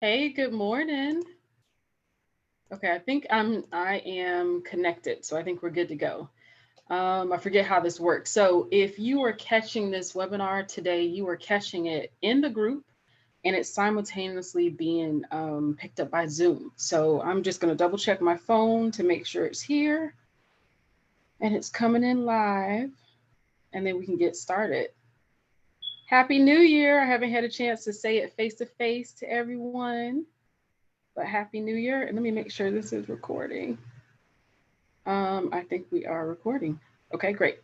Hey, good morning. Okay, I think I am connected, so I think we're good to go. I forget how this works. So if you are catching this webinar today, you are catching it in the group and it's simultaneously being picked up by Zoom. So I'm just going to double check my phone to make sure it's here and it's coming in live, and then we can get started. Happy New Year. I haven't had a chance to say it face to face to everyone, but Happy New Year. And let me make sure this is recording. I think we are recording. Okay, great.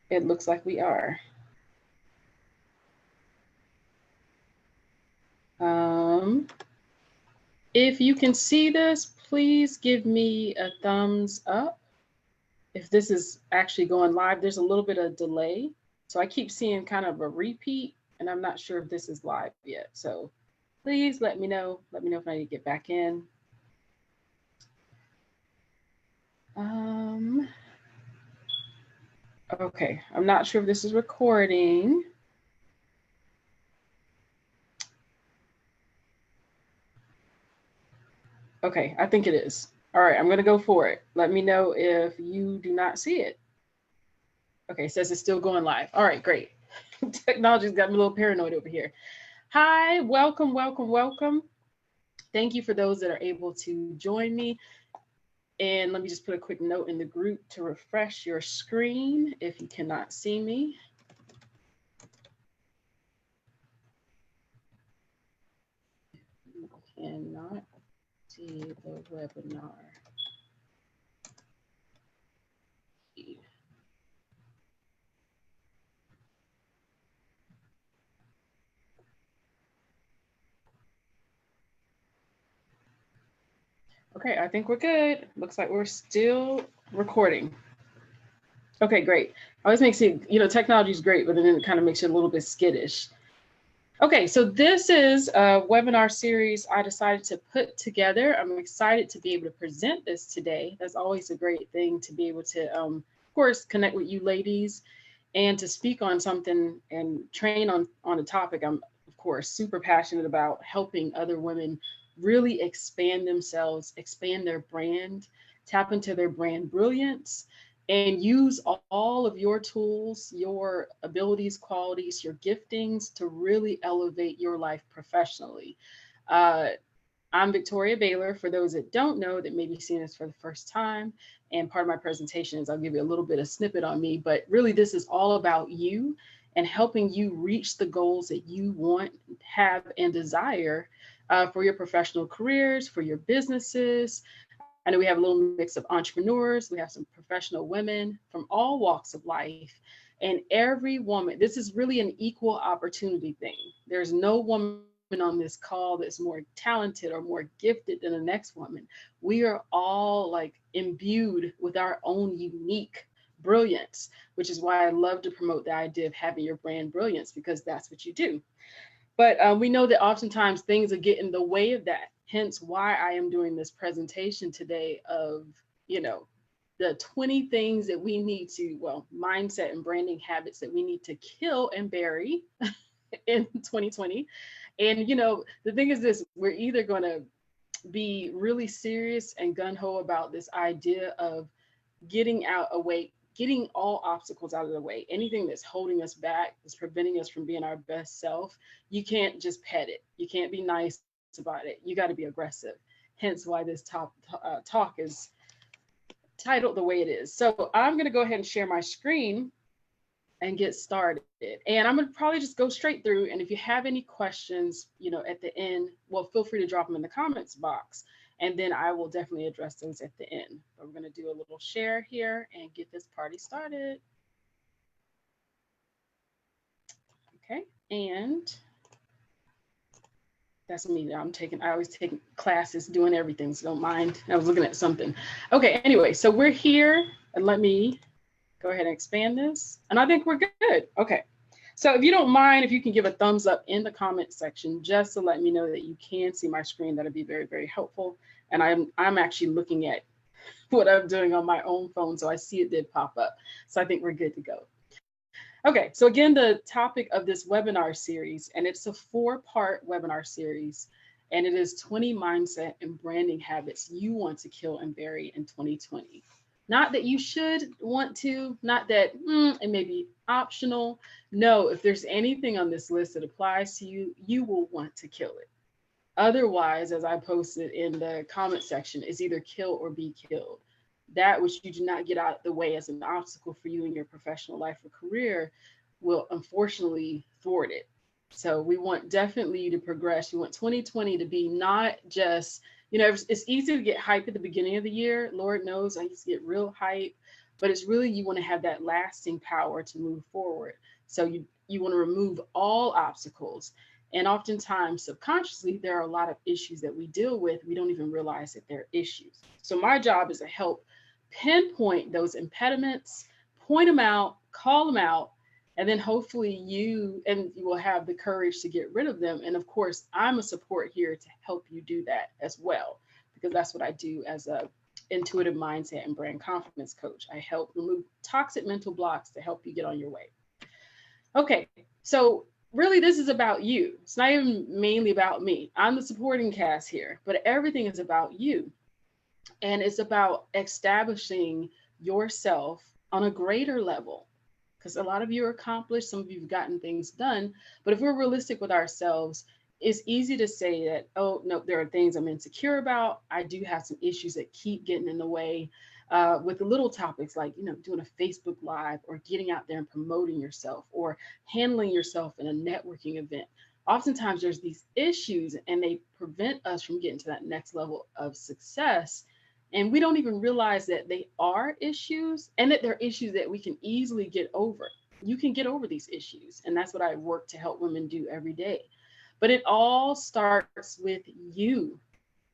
It looks like we are. Um, if you can see this, please give me a thumbs up. If this is actually going live, there's a little bit of delay. So I keep seeing kind of a repeat, and I'm not sure if this is live yet. So please let me know. Let me know if I need to get back in. Okay, I'm not sure if this is recording. Okay, I think it is. All right, I'm gonna go for it. Let me know if you do not see it. Okay, it says it's still going live. All right, great. Technology's got me a little paranoid over here. Hi, welcome, welcome, welcome. Thank you for those that are able to join me. And let me just put a quick note in the group to refresh your screen if you cannot see me. You cannot see the webinar. Okay, I think we're good. Looks like we're still recording. Okay, great. Always makes it, technology is great, but then it kind of makes you a little bit skittish. Okay, so this is a webinar series I decided to put together. I'm excited to be able to present this today. That's always a great thing to be able to, of course, connect with you ladies and to speak on something and train on a topic I'm, of course, super passionate about, helping other women really expand themselves, expand their brand, tap into their brand brilliance, and use all of your tools, your abilities, qualities, your giftings to really elevate your life professionally. Uh, I'm Victoria Baylor. For those that don't know, that may be seeing this for the first time, and part of my presentation is I'll give you a little bit of snippet on me, but really this is all about you and helping you reach the goals that you want, have, and desire for your professional careers, for your businesses. I know we have a little mix of entrepreneurs, we have some professional women from all walks of life, and every woman, this is really an equal opportunity thing. There's no woman on this call that's more talented or more gifted than the next woman. We are all like imbued with our own unique brilliance, which is why I love to promote the idea of having your brand brilliance, because that's what you do. But we know that oftentimes things are getting in the way of that. Hence why I am doing this presentation today of, the 20 things that we need to, well, mindset and branding habits that we need to kill and bury in 2020. And, the thing is this, we're either going to be really serious and gun ho about this idea of getting out away, getting all obstacles out of the way, anything that's holding us back, that's preventing us from being our best self. You can't just pet it. You can't be nice about it. You got to be aggressive. Hence why this talk is titled the way it is. So I'm going to go ahead and share my screen and get started. And I'm going to probably just go straight through. And if you have any questions, at the end, well, feel free to drop them in the comments box. And then I will definitely address those at the end. But we're going to do a little share here and get this party started. Okay. And that's me. I always take classes doing everything. So don't mind. I was looking at something. Okay. Anyway, so we're here, and let me go ahead and expand this. And I think we're good. Okay. So if you don't mind, if you can give a thumbs up in the comment section, just to let me know that you can see my screen, that'd be very, very helpful. And I'm actually looking at what I'm doing on my own phone, so I see it did pop up. So I think we're good to go. Okay, so again, the topic of this webinar series, and it's a 4-part webinar series, and it is 20 mindset and branding habits you want to kill and bury in 2020. Not that you should want to, not that it may be optional. No, if there's anything on this list that applies to you, you will want to kill it. Otherwise, as I posted in the comment section, is either kill or be killed. That which you do not get out of the way as an obstacle for you in your professional life or career will unfortunately thwart it. So we want definitely to progress. We want 2020 to be not just, it's easy to get hype at the beginning of the year. Lord knows I used to get real hype, but it's really, you want to have that lasting power to move forward. So you want to remove all obstacles. And oftentimes, subconsciously, there are a lot of issues that we deal with. We don't even realize that they're issues. So my job is to help pinpoint those impediments, point them out, call them out, and then hopefully you will have the courage to get rid of them. And of course, I'm a support here to help you do that as well, because that's what I do as a intuitive mindset and brand confidence coach. I help remove toxic mental blocks to help you get on your way. Okay, so really this is about you. It's not even mainly about me. I'm the supporting cast here, but everything is about you. And it's about establishing yourself on a greater level. Because a lot of you are accomplished, some of you have gotten things done. But if we're realistic with ourselves, it's easy to say that, oh, no, there are things I'm insecure about. I do have some issues that keep getting in the way with the little topics like, doing a Facebook Live or getting out there and promoting yourself or handling yourself in a networking event. Oftentimes there's these issues and they prevent us from getting to that next level of success. And we don't even realize that they are issues and that they're issues that we can easily get over. You can get over these issues. And that's what I work to help women do every day. But it all starts with you.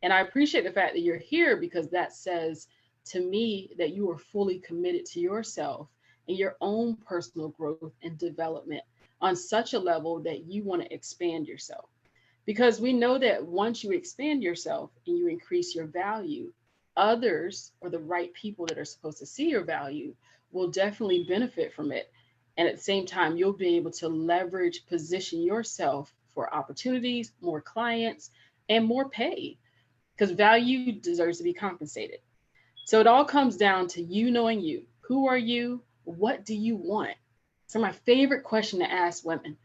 And I appreciate the fact that you're here, because that says to me that you are fully committed to yourself and your own personal growth and development on such a level that you want to expand yourself. Because we know that once you expand yourself and you increase your value, others, or the right people that are supposed to see your value, will definitely benefit from it. And at the same time, you'll be able to leverage, position yourself for opportunities, more clients, and more pay, because value deserves to be compensated. So it all comes down to you knowing you. Who are you? What do you want? It's my favorite question to ask women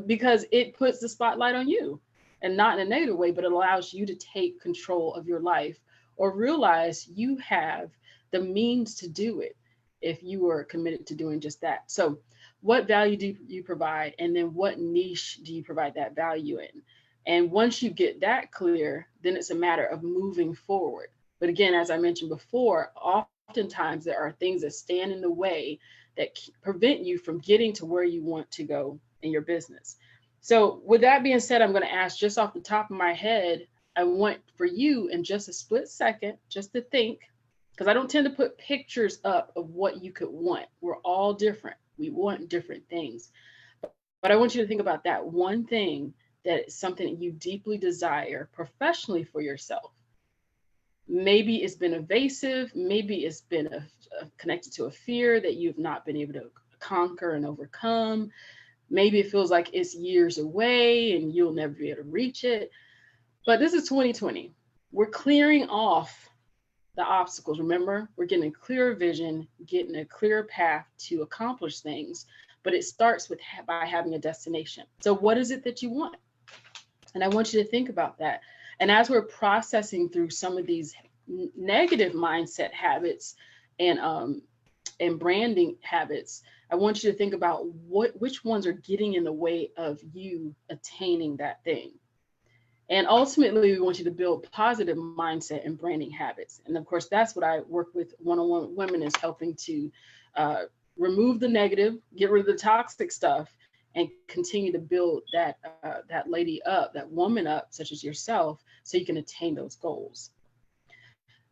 because it puts the spotlight on you, and not in a negative way, but it allows you to take control of your life or realize you have the means to do it if you are committed to doing just that. So what value do you provide? And then what niche do you provide that value in? And once you get that clear, then it's a matter of moving forward. But again, as I mentioned before, oftentimes there are things that stand in the way that prevent you from getting to where you want to go in your business. So with that being said, I'm going to ask just off the top of my head, I want for you in just a split second, just to think, because I don't tend to put pictures up of what you could want. We're all different. We want different things. But I want you to think about that one thing that is something you deeply desire professionally for yourself. Maybe it's been evasive. Maybe it's been connected to a fear that you've not been able to conquer and overcome. Maybe it feels like it's years away and you'll never be able to reach it. But this is 2020. We're clearing off the obstacles. Remember, we're getting a clearer vision, getting a clearer path to accomplish things. But it starts with by having a destination. So what is it that you want? And I want you to think about that. And as we're processing through some of these negative mindset habits and branding habits, I want you to think about which ones are getting in the way of you attaining that thing. And ultimately, we want you to build positive mindset and branding habits. And of course, that's what I work with one-on-one women, is helping to remove the negative, get rid of the toxic stuff, and continue to build that lady up, that woman up, such as yourself, so you can attain those goals.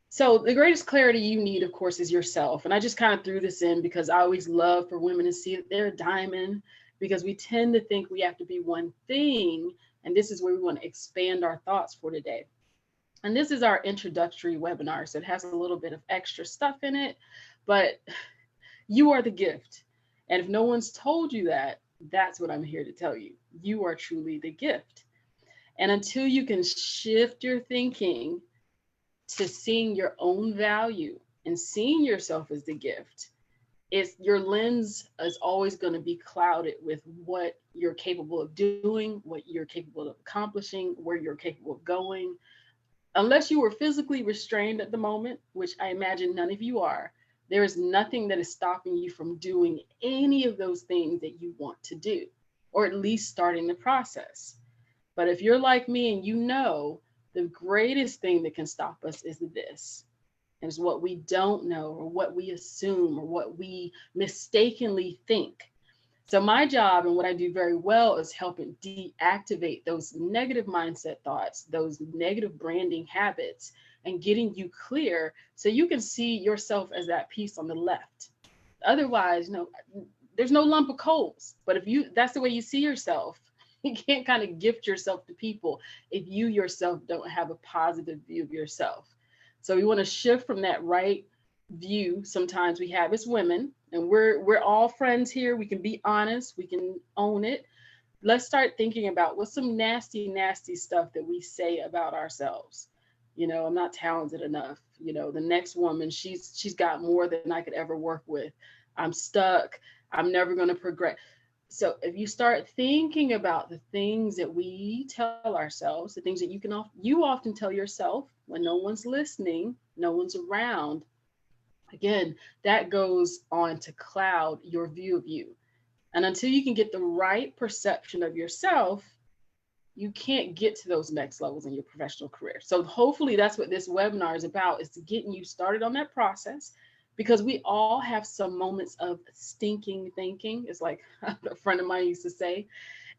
So the greatest clarity you need, of course, is yourself. And I just kind of threw this in because I always love for women to see that they're a diamond, because we tend to think we have to be one thing. And this is where we want to expand our thoughts for today. And this is our introductory webinar. So it has a little bit of extra stuff in it, but you are the gift. And if no one's told you that, that's what I'm here to tell you. You are truly the gift. And until you can shift your thinking to seeing your own value and seeing yourself as the gift, it's your lens is always going to be clouded with what you're capable of doing, what you're capable of accomplishing, where you're capable of going. Unless you were physically restrained at the moment, which I imagine none of you are, there is nothing that is stopping you from doing any of those things that you want to do, or at least starting the process. But if you're like me and you know, the greatest thing that can stop us is this. And it's what we don't know, or what we assume, or what we mistakenly think. So my job and what I do very well is helping deactivate those negative mindset thoughts, those negative branding habits, and getting you clear so you can see yourself as that piece on the left. Otherwise, no, there's no lump of coals. But if you, that's the way you see yourself, you can't kind of gift yourself to people if you yourself don't have a positive view of yourself. So we want to shift from that right view sometimes we have as women, and we're all friends here. We can be honest, we can own it. Let's start thinking about what's some nasty stuff that we say about ourselves. You know, I'm not talented enough. You know, the next woman, she's got more than I could ever work with. I'm stuck. I'm never going to progress. So if you start thinking about the things that we tell ourselves, the things that you often tell yourself when no one's listening, no one's around, again, that goes on to cloud your view of you. And until you can get the right perception of yourself, you can't get to those next levels in your professional career. So hopefully that's what this webinar is about, is to getting you started on that process, because we all have some moments of stinking thinking. It's like a friend of mine used to say.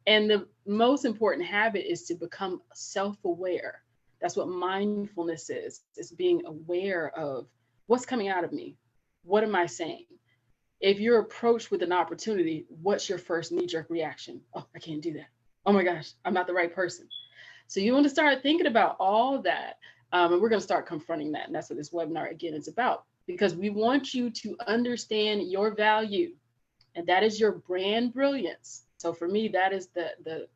And the most important habit is to become self-aware. That's what mindfulness is being aware of what's coming out of me. What am I saying? If you're approached with an opportunity, what's your first knee-jerk reaction? Oh, I can't do that. Oh my gosh, I'm not the right person. So you want to start thinking about all that. And we're going to start confronting that. And that's what this webinar, again, is about, because we want you to understand your value. And that is your brand brilliance. So for me, that is the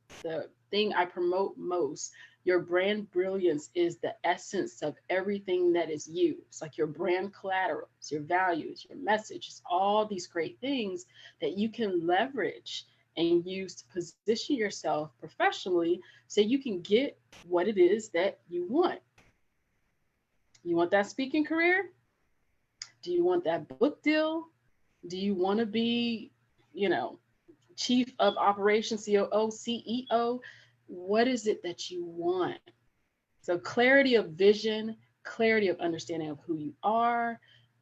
thing I promote most. Your brand brilliance is the essence of everything that is you. It's like your brand collateral, it's your values, your message, it's all these great things that you can leverage and use to position yourself professionally so you can get what it is that you want. You want that speaking career? Do you want that book deal? Do you want to be, chief of operations, COO, CEO? What is it that you want? So clarity of vision, clarity of understanding of who you are,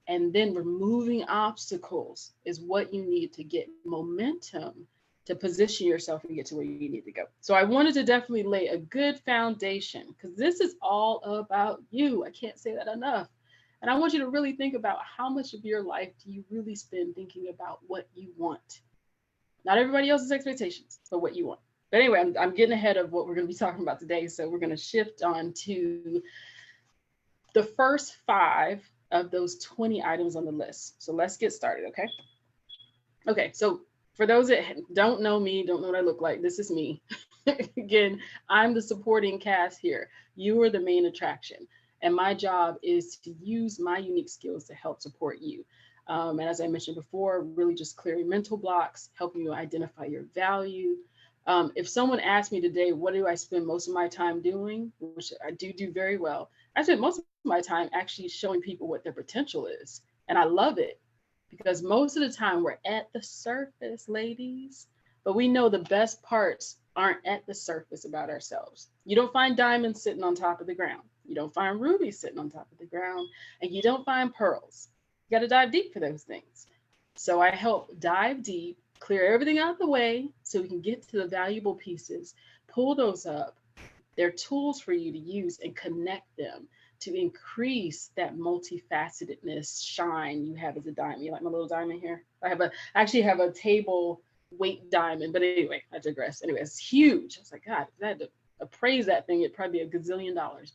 and then removing obstacles is what you need to get momentum to position yourself and get to where you need to go. So I wanted to definitely lay a good foundation, because this is all about you. I can't say that enough. And I want you to really think about how much of your life do you really spend thinking about what you want? Not everybody else's expectations, but what you want. But anyway, I'm getting ahead of what we're going to be talking about today. So we're going to shift on to the first 5 of those 20 items on the list. So let's get started, okay? Okay, so for those that don't know me, don't know what I look like, this is me. Again, I'm the supporting cast here. You are the main attraction. And my job is to use my unique skills to help support you. And as I mentioned before, really just clearing mental blocks, helping you identify your value. If someone asked me today, what do I spend most of my time doing, which I do very well, I spend most of my time actually showing people what their potential is. And I love it, because most of the time we're at the surface, ladies, but we know the best parts aren't at the surface about ourselves. You don't find diamonds sitting on top of the ground. You don't find rubies sitting on top of the ground, and you don't find pearls. You got to dive deep for those things. So I help dive deep, clear everything out of the way so we can get to the valuable pieces, pull those up. They're tools for you to use and connect them to increase that multifacetedness shine you have as a diamond. You like my little diamond here? I actually have a table weight diamond, but anyway, I digress. Anyway, it's huge. I was like, God, if I had to appraise that thing, it'd probably be $1 gazillion.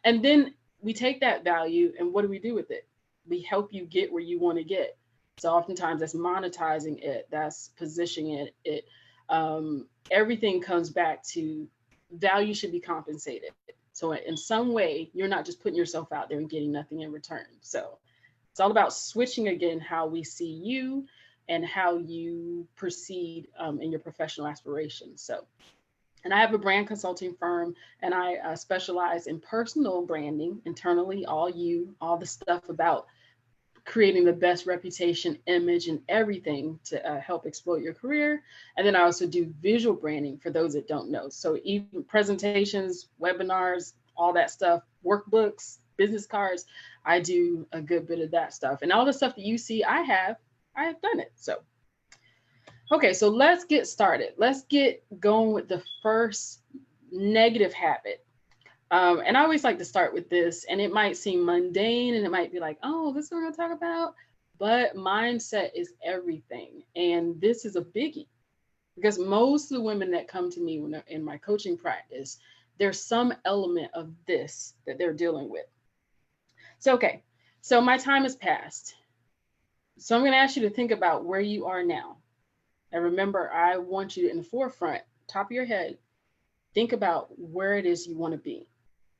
And then we take that value and what do we do with it? We help you get where you want to get. So oftentimes that's monetizing it, that's positioning it. Everything comes back to value should be compensated. So in some way, you're not just putting yourself out there and getting nothing in return. So it's all about switching again how we see you and how you proceed in your professional aspirations. So, and I have a brand consulting firm, and I specialize in personal branding internally, all the stuff about creating the best reputation, image, and everything to help explode your career. And then I also do visual branding for those that don't know. So even presentations, webinars, all that stuff, workbooks, business cards, I do a good bit of that stuff. And all the stuff that you see I have done it. So, okay, so let's get started. Let's get going with the first negative habit. And I always like to start with this, and it might seem mundane and it might be like, oh, this is what we're going to talk about. But mindset is everything. And this is a biggie because most of the women that come to me when they're in my coaching practice, there's some element of this that they're dealing with. So, okay, so my time has passed. So I'm going to ask you to think about where you are now. And remember, I want you in the forefront, top of your head, think about where it is you want to be.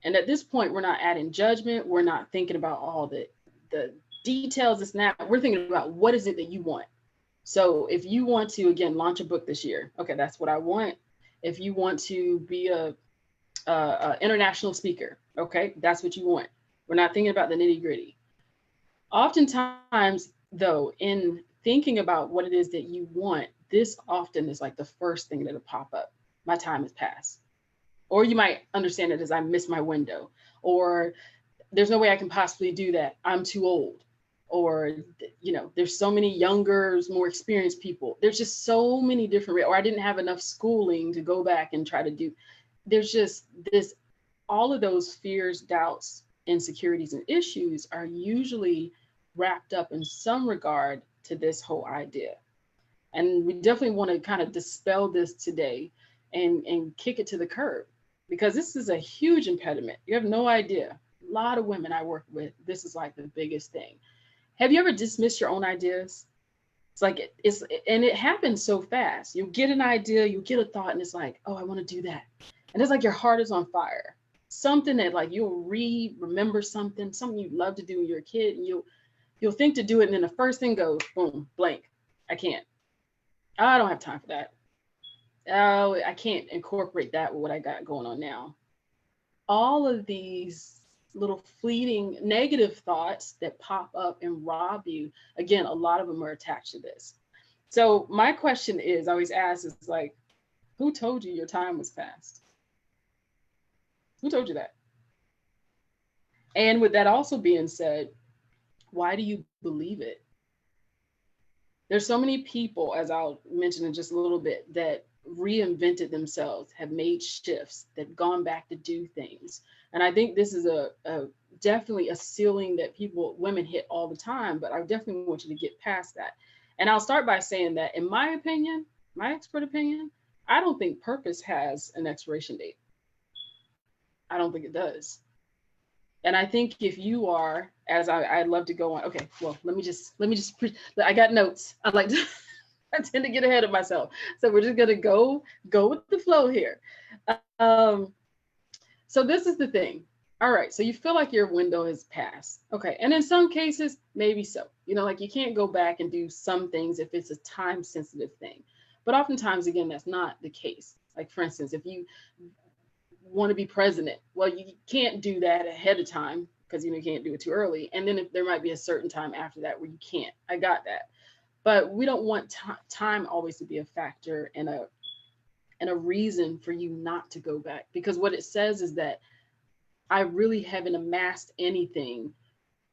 And at this point, we're not adding judgment. We're not thinking about all the details. It's not, we're thinking about what is it that you want. So if you want to, again, launch a book this year, okay, that's what I want. If you want to be a international speaker, okay, that's what you want. We're not thinking about the nitty gritty. Oftentimes, though, in thinking about what it is that you want, this often is like the first thing that'll pop up. My time has passed. Or you might understand it as I missed my window, or there's no way I can possibly do that. I'm too old. Or, there's so many younger, more experienced people. There's just so many different, or I didn't have enough schooling to go back and try to do. There's just this, all of those fears, doubts, insecurities, and issues are usually wrapped up in some regard to this whole idea. And we definitely want to kind of dispel this today and kick it to the curb, because this is a huge impediment. You have no idea. A lot of women I work with, this is like the biggest thing. Have you ever dismissed your own ideas? It's like, and it happens so fast. You get an idea, you get a thought, and it's like, oh, I want to do that. And it's like your heart is on fire. Something that like you'll remember something you love to do when you're a kid, and you'll think to do it, and then the first thing goes, boom, blank. I can't. I don't have time for that. Oh, I can't incorporate that with what I got going on now. All of these little fleeting negative thoughts that pop up and rob you, again, a lot of them are attached to this. So my question is, I always ask, is like, who told you your time was past? Who told you that? And with that also being said, why do you believe it? There's so many people, as I'll mention in just a little bit, that reinvented themselves, have made shifts, that gone back to do things. And I think this is a definitely a ceiling that women hit all the time, but I definitely want you to get past that. And I'll start by saying that in my opinion, my expert opinion, I don't think purpose has an expiration date. I don't think it does. And I think if you are, as I'd love to go on. Okay, well, let me just, I got notes. I like to, I tend to get ahead of myself. So we're just gonna go with the flow here. So this is the thing. All right, so you feel like your window has passed. Okay, and in some cases, maybe so. Like you can't go back and do some things if it's a time sensitive thing. But oftentimes, again, that's not the case. Like for instance, if you want to be president, well, you can't do that ahead of time because you can't do it too early. And then if there might be a certain time after that where you can't. I got that. But we don't want time always to be a factor and a reason for you not to go back, because what it says is that I really haven't amassed anything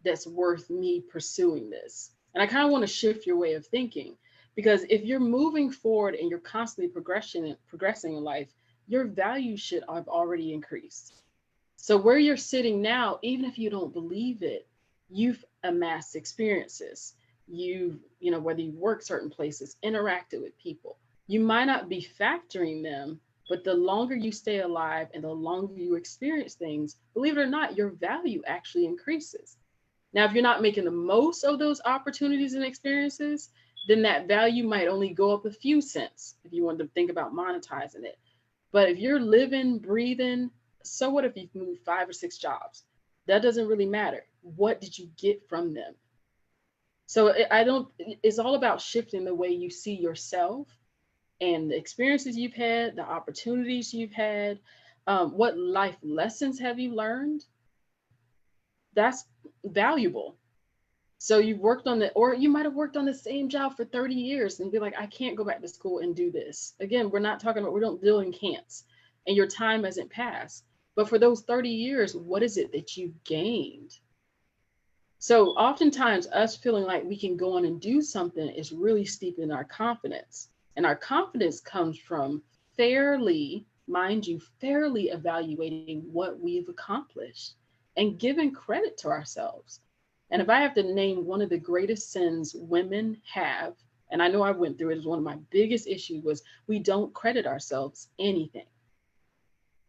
that's worth me pursuing this. And I kind of want to shift your way of thinking, because if you're moving forward and you're constantly progressing in life, your value should have already increased. So where you're sitting now, even if you don't believe it, you've amassed experiences. Whether you've worked certain places, interacted with people, you might not be factoring them, but the longer you stay alive and the longer you experience things, believe it or not, your value actually increases. Now, if you're not making the most of those opportunities and experiences, then that value might only go up a few cents if you want to think about monetizing it. But if you're living, breathing, so what if you've moved 5 or 6 jobs? That doesn't really matter. What did you get from them? So it's all about shifting the way you see yourself and the experiences you've had, the opportunities you've had, what life lessons have you learned? That's valuable. So you've worked on the, or you might have worked on the same job for 30 years and be like, I can't go back to school and do this. Again, we're not talking about, we don't deal in can'ts, and your time hasn't passed. But for those 30 years, what is it that you've gained? So oftentimes us feeling like we can go on and do something is really steeping our confidence. And our confidence comes from fairly, mind you, fairly evaluating what we've accomplished and giving credit to ourselves. And if I have to name one of the greatest sins women have, and I know I went through it, as one of my biggest issues was we don't credit ourselves anything.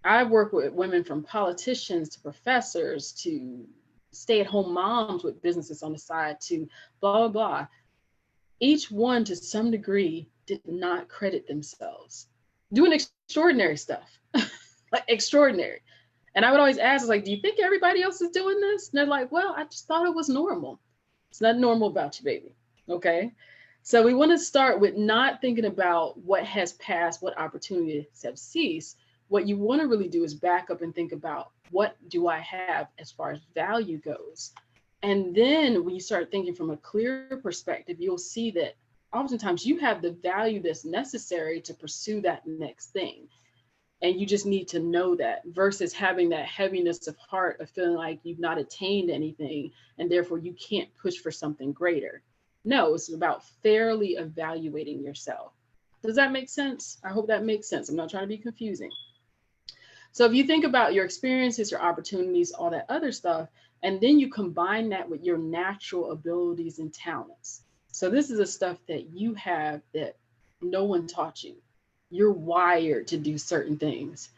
I work with women from politicians to professors to stay-at-home moms with businesses on the side to blah, blah, blah. Each one to some degree did not credit themselves doing extraordinary stuff, like extraordinary. And I would always ask, like, do you think everybody else is doing this? And they're like, well, I just thought it was normal. It's not normal about you, baby. Okay. So we want to start with not thinking about what has passed, what opportunities have ceased. What you want to really do is back up and think about, what do I have as far as value goes? And then when you start thinking from a clear perspective, you'll see that oftentimes you have the value that's necessary to pursue that next thing. And you just need to know that, versus having that heaviness of heart of feeling like you've not attained anything and therefore you can't push for something greater. No, it's about fairly evaluating yourself. Does that make sense? I hope that makes sense. I'm not trying to be confusing. So if you think about your experiences, your opportunities, all that other stuff, and then you combine that with your natural abilities and talents. So this is the stuff that you have that no one taught you. You're wired to do certain things.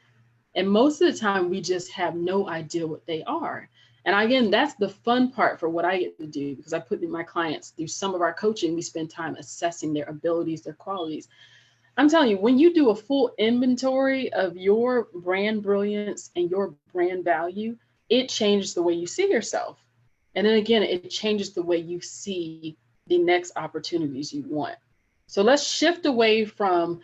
And most of the time, we just have no idea what they are. And again, that's the fun part for what I get to do, because I put my clients through some of our coaching. We spend time assessing their abilities, their qualities. I'm telling you, when you do a full inventory of your brand brilliance and your brand value, it changes the way you see yourself. And then again, it changes the way you see the next opportunities you want. So let's shift away from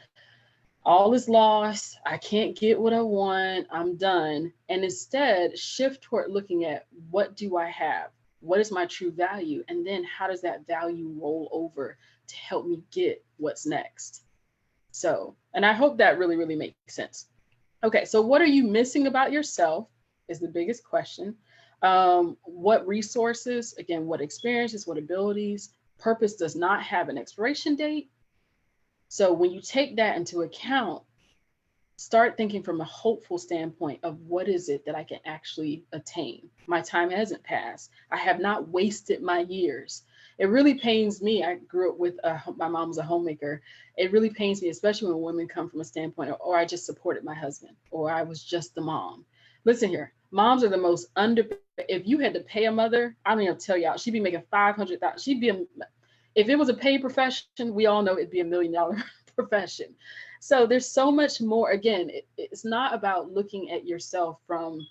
all is lost, I can't get what I want, I'm done. And instead shift toward looking at, what do I have? What is my true value? And then how does that value roll over to help me get what's next? So, and I hope that really, really makes sense. Okay, so what are you missing about yourself is the biggest question. What resources, again, what experiences, what abilities, purpose does not have an expiration date. So when you take that into account, start thinking from a hopeful standpoint of, what is it that I can actually attain? My time hasn't passed. I have not wasted my years. It really pains me. I grew up with, my mom was a homemaker. It really pains me, especially when women come from a standpoint of, or I just supported my husband, or I was just the mom. Listen here, moms are the most if you had to pay a mother, I don't even tell y'all, she'd be making $500,000. She'd be if it was a paid profession, we all know it'd be $1 million profession. So there's so much more. Again, it's not about looking at yourself from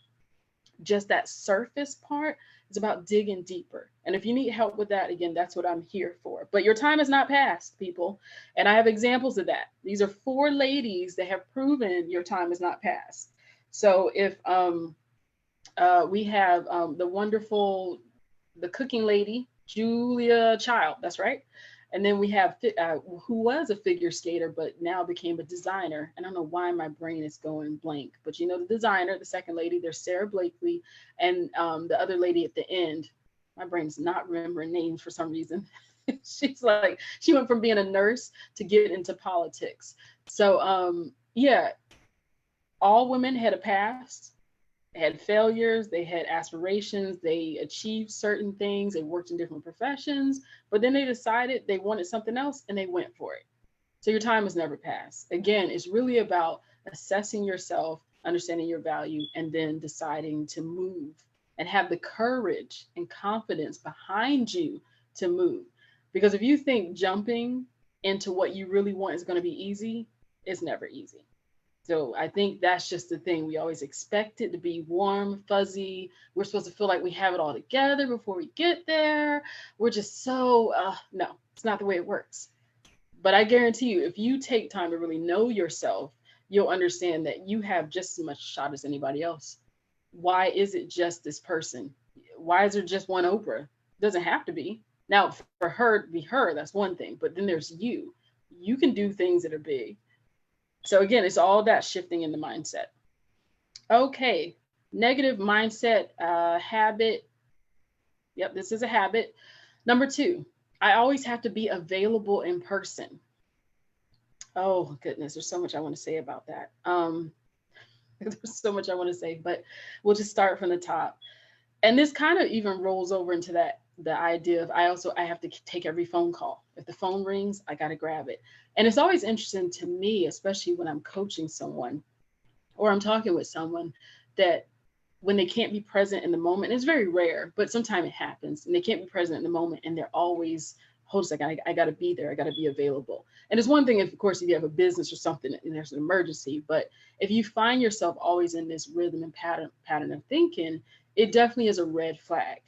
just that surface part. It's about digging deeper. And if you need help with that, again, that's what I'm here for. But your time has not passed, people. And I have examples of that. These are 4 ladies that have proven your time has not passed. So if we have the wonderful, the cooking lady, Julia Child, that's right. And then we have who was a figure skater, but now became a designer. And I don't know why my brain is going blank, but you know, the designer, the second lady, there's Sarah Blakely, and the other lady at the end, my brain's not remembering names for some reason. She's like, she went from being a nurse to get into politics. So yeah, all women had a past. They had failures, they had aspirations, they achieved certain things, they worked in different professions, but then they decided they wanted something else and they went for it. So your time has never passed. Again, it's really about assessing yourself, understanding your value, and then deciding to move and have the courage and confidence behind you to move. Because if you think jumping into what you really want is going to be easy, it's never easy. So I think that's just the thing. We always expect it to be warm, fuzzy. We're supposed to feel like we have it all together before we get there. We're just so, no, it's not the way it works. But I guarantee you, if you take time to really know yourself, you'll understand that you have just as much shot as anybody else. Why is it just this person? Why is there just one Oprah? It doesn't have to be. Now, for her to be her, that's one thing. But then there's you. You can do things that are big. So again, it's all that shifting in the mindset. Okay, negative mindset habit. Yep, this is a habit. Number 2, I always have to be available in person. Oh goodness, there's so much I want to say about that. There's so much I want to say, but we'll just start from the top. And this kind of even rolls over into that the idea of I have to take every phone call. If the phone rings, I got to grab it. And it's always interesting to me, especially when I'm coaching someone or I'm talking with someone, that when they can't be present in the moment, it's very rare, but sometimes it happens, and they can't be present in the moment, and they're always, hold a second, I got to be there, I got to be available. And it's one thing if, of course, if you have a business or something and there's an emergency, but if you find yourself always in this rhythm and pattern of thinking, it definitely is a red flag,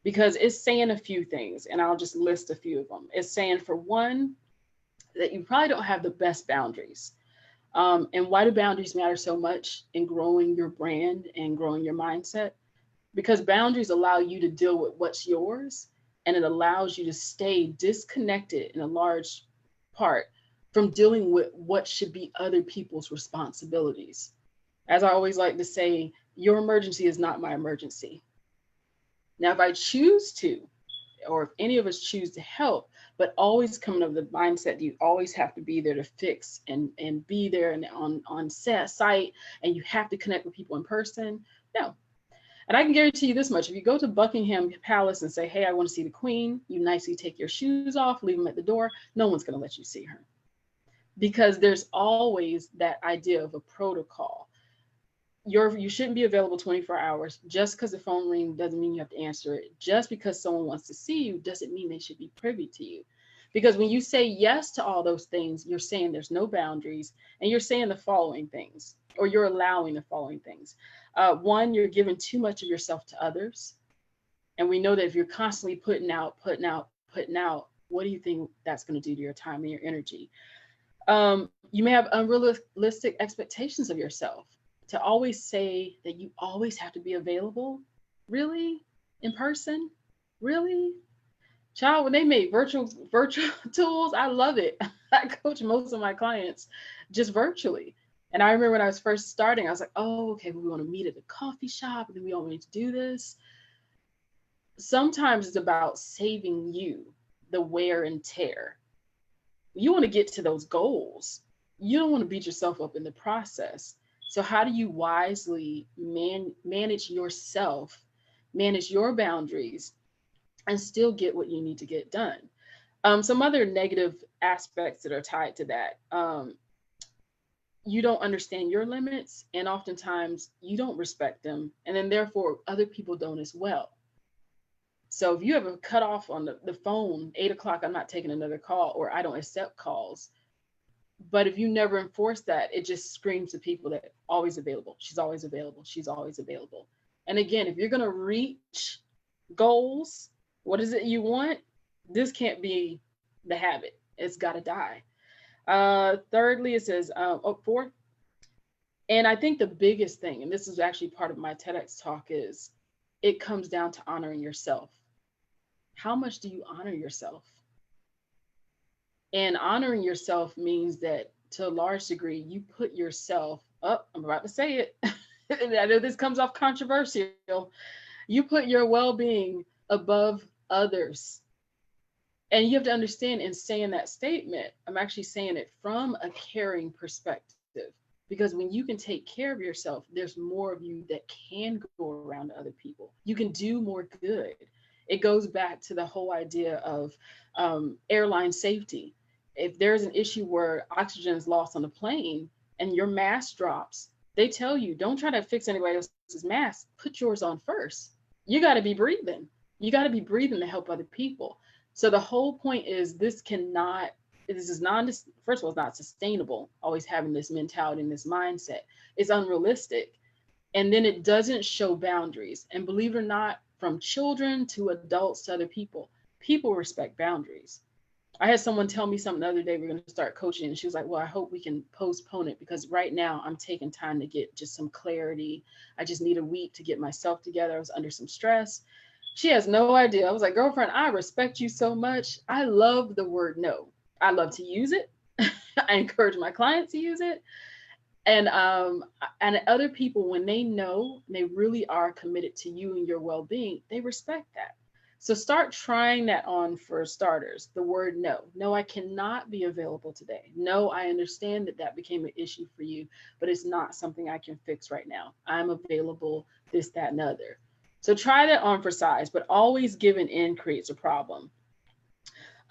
because it's saying a few things, and I'll just list a few of them. It's saying, for one, that you probably don't have the best boundaries. And why do boundaries matter so much in growing your brand and growing your mindset? Because boundaries allow you to deal with what's yours, and it allows you to stay disconnected in a large part from dealing with what should be other people's responsibilities. As I always like to say, your emergency is not my emergency. Now, if I choose to, or if any of us choose to help, but always coming up with the mindset that you always have to be there to fix and be there and on site, and you have to connect with people in person. No. And I can guarantee you this much: if you go to Buckingham Palace and say, hey, I want to see the Queen, you nicely take your shoes off, leave them at the door, no one's going to let you see her. Because there's always that idea of a protocol. You shouldn't be available 24 hours. Just because the phone rings doesn't mean you have to answer it. Just because someone wants to see you doesn't mean they should be privy to you. Because when you say yes to all those things, you're saying there's no boundaries, and you're saying the following things, or you're allowing the following things. One, you're giving too much of yourself to others. And we know that if you're constantly putting out, what do you think that's going to do to your time and your energy? You may have unrealistic expectations of yourself. To always say that you always have to be available, really? In person? Really? Child, when they made virtual tools, I love it. I coach most of my clients just virtually. And I remember when I was first starting, I was like, oh, okay, we want to meet at a coffee shop, and then we all need to do this. Sometimes it's about saving you the wear and tear. You want to get to those goals. You don't want to beat yourself up in the process. So how do you wisely manage yourself, manage your boundaries, and still get what you need to get done? Some other negative aspects that are tied to that. You don't understand your limits, and oftentimes you don't respect them, and then therefore other people don't as well. So if you have a cutoff on the phone, 8 o'clock, I'm not taking another call, or I don't accept calls. But if you never enforce that, it just screams to people that always available. She's always available. She's always available. And again, if you're going to reach goals, what is it you want? This can't be the habit. It's got to die. Thirdly, it says, fourth, and I think the biggest thing, and this is actually part of my TEDx talk, is it comes down to honoring yourself. How much do you honor yourself? And honoring yourself means that to a large degree, you put yourself up. I'm about to say it. I know this comes off controversial. You put your well-being above others. And you have to understand, in saying that statement, I'm actually saying it from a caring perspective. Because when you can take care of yourself, there's more of you that can go around to other people. You can do more good. It goes back to the whole idea of airline safety. If there's an issue where oxygen is lost on the plane and your mask drops, they tell you, don't try to fix anybody else's mask, put yours on first. You got to be breathing. You got to be breathing to help other people. So the whole point is this is non, first of all, it's not sustainable, always having this mentality and this mindset. It's unrealistic. And then it doesn't show boundaries. And believe it or not, from children to adults to other people respect boundaries. I had someone tell me something the other day, we're going to start coaching. And she was like, well, I hope we can postpone it because right now I'm taking time to get just some clarity. I just need a week to get myself together. I was under some stress. She has no idea. I was like, girlfriend, I respect you so much. I love the word no. I love to use it. I encourage my clients to use it. And other people, when they know they really are committed to you and your well-being, they respect that. So start trying that on for starters. The word no. No, I cannot be available today. No, I understand that that became an issue for you, but it's not something I can fix right now. I'm available, this, that, and other. So try that on for size, but always giving in creates a problem.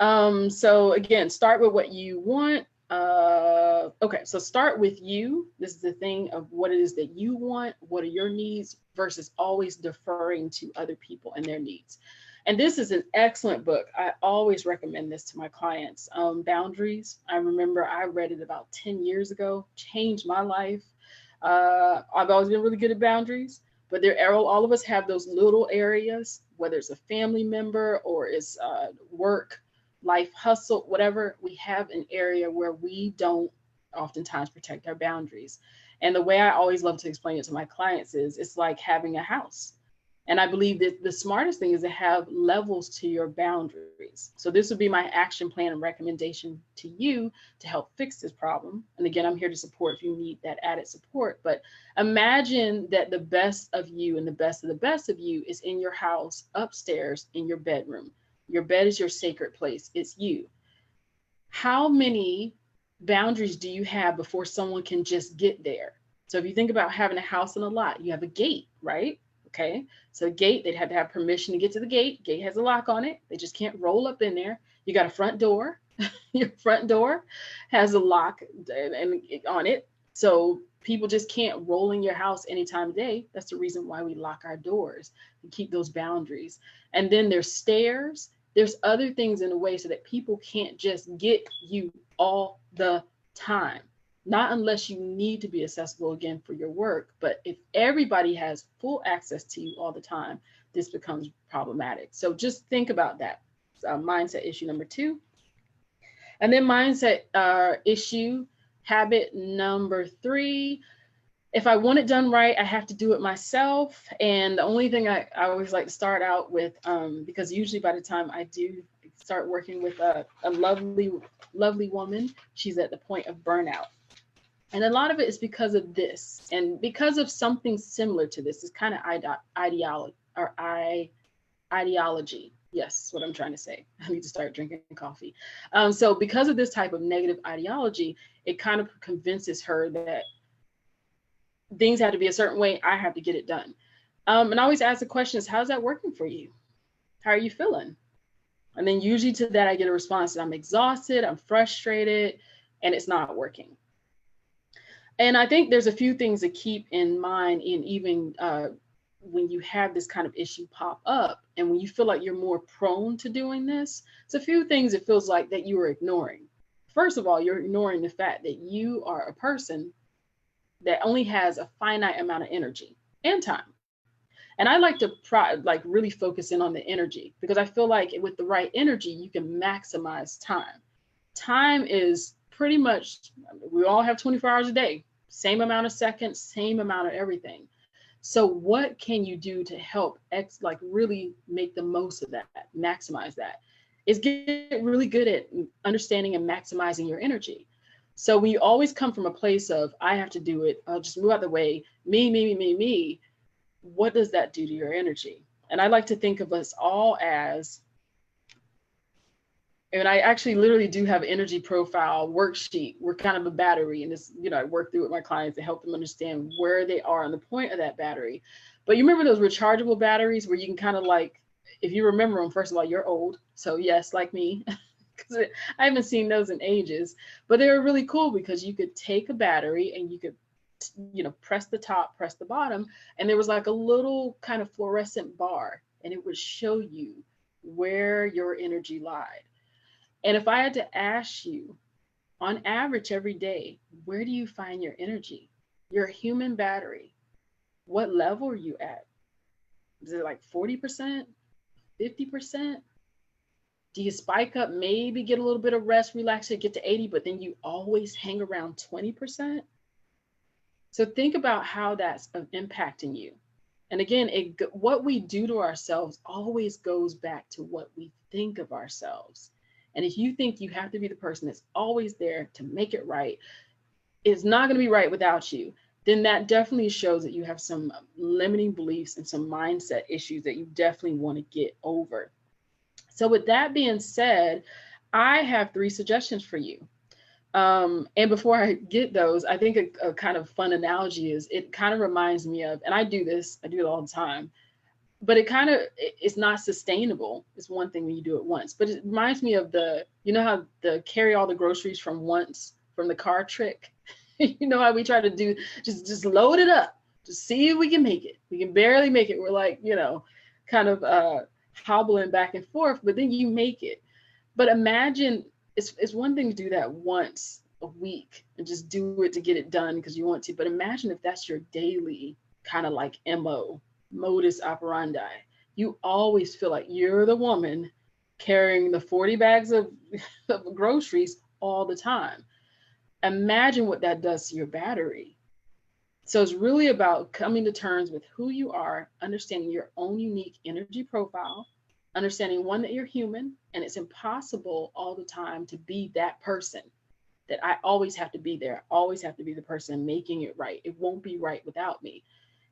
So again, start with what you want. Okay, so start with you. This is the thing of what it is that you want. What are your needs versus always deferring to other people and their needs. And this is an excellent book. I always recommend this to my clients. Boundaries. I remember I read it about 10 years ago, changed my life. I've always been really good at boundaries, but all of us have those little areas, whether it's a family member or it's work, life hustle, whatever, we have an area where we don't oftentimes protect our boundaries. And the way I always love to explain it to my clients is it's like having a house. And I believe that the smartest thing is to have levels to your boundaries. So this would be my action plan and recommendation to you to help fix this problem. And again, I'm here to support if you need that added support. But imagine that the best of you and the best of the best of you is in your house, upstairs in your bedroom. Your bed is your sacred place. It's you. How many boundaries do you have before someone can just get there? So if you think about having a house and a lot, you have a gate, right? Okay, so a gate, they'd have to have permission to get to the gate. Gate has a lock on it. They just can't roll up in there. You got a front door. Your front door has a lock and on it. So people just can't roll in your house any time of day. That's the reason why we lock our doors and keep those boundaries. And then there's stairs. There's other things in the way so that people can't just get you all the time. Not unless you need to be accessible again for your work. But if everybody has full access to you all the time, this becomes problematic. So just think about that. Mindset issue number 2. And then mindset issue, habit number 3. If I want it done right, I have to do it myself. And the only thing I always like to start out with, because usually by the time I do start working with a lovely, lovely woman, she's at the point of burnout. And a lot of it is because of this and because of something similar to this. It's kind of ideology. Yes, what I'm trying to say. I need to start drinking coffee. So because of this type of negative ideology, it kind of convinces her that things have to be a certain way. I have to get it done. And I always ask the question is, how's that working for you? How are you feeling? And then usually to that, I get a response that I'm exhausted, I'm frustrated, and it's not working. And I think there's a few things to keep in mind in even when you have this kind of issue pop up and when you feel like you're more prone to doing this. It's a few things it feels like that you are ignoring. First of all, you're ignoring the fact that you are a person that only has a finite amount of energy and time. And I like to really focus in on the energy because I feel like with the right energy, you can maximize time. Time is pretty much, we all have 24 hours a day, same amount of seconds, same amount of everything. So what can you do to help really make the most of that, maximize that? Is get really good at understanding and maximizing your energy. So when you always come from a place of, I have to do it, I'll just move out of the way, me, what does that do to your energy? And I like to think of us all as, and I actually literally do have an energy profile worksheet. We're kind of a battery, and this, I work through with my clients to help them understand where they are on the point of that battery. But you remember those rechargeable batteries where you can kind of if you remember them, first of all, you're old. So yes, like me, because I haven't seen those in ages, but they were really cool because you could take a battery and you could press the top, press the bottom, and there was like a little kind of fluorescent bar, and it would show you where your energy lied. And if I had to ask you, on average every day, where do you find your energy? Your human battery, what level are you at? Is it like 40%, 50%? Do you spike up, maybe get a little bit of rest, relax, and get to 80, but then you always hang around 20%? So think about how that's impacting you. And again, what we do to ourselves always goes back to what we think of ourselves. And if you think you have to be the person that's always there to make it right, it's not going to be right without you, then that definitely shows that you have some limiting beliefs and some mindset issues that you definitely want to get over. So with that being said, I have 3 suggestions for you. And before I get those, I think a kind of fun analogy is, it kind of reminds me of, and I do it all the time, but it's not sustainable. It's one thing when you do it once, but it reminds me of how the carry all the groceries from the car trick. You know how we try to do, just load it up, just see if we can make it. We can barely make it. We're like, kind of hobbling back and forth, but then you make it. But imagine, it's one thing to do that once a week and just do it to get it done because you want to. But imagine if that's your daily kind of like modus operandi. You always feel like you're the woman carrying the 40 bags of groceries all the time. Imagine what that does to your battery. So it's really about coming to terms with who you are, understanding your own unique energy profile, understanding, one, that you're human and it's impossible all the time to be that person, that I always have to be there. I always have to be the person making it right. It won't be right without me.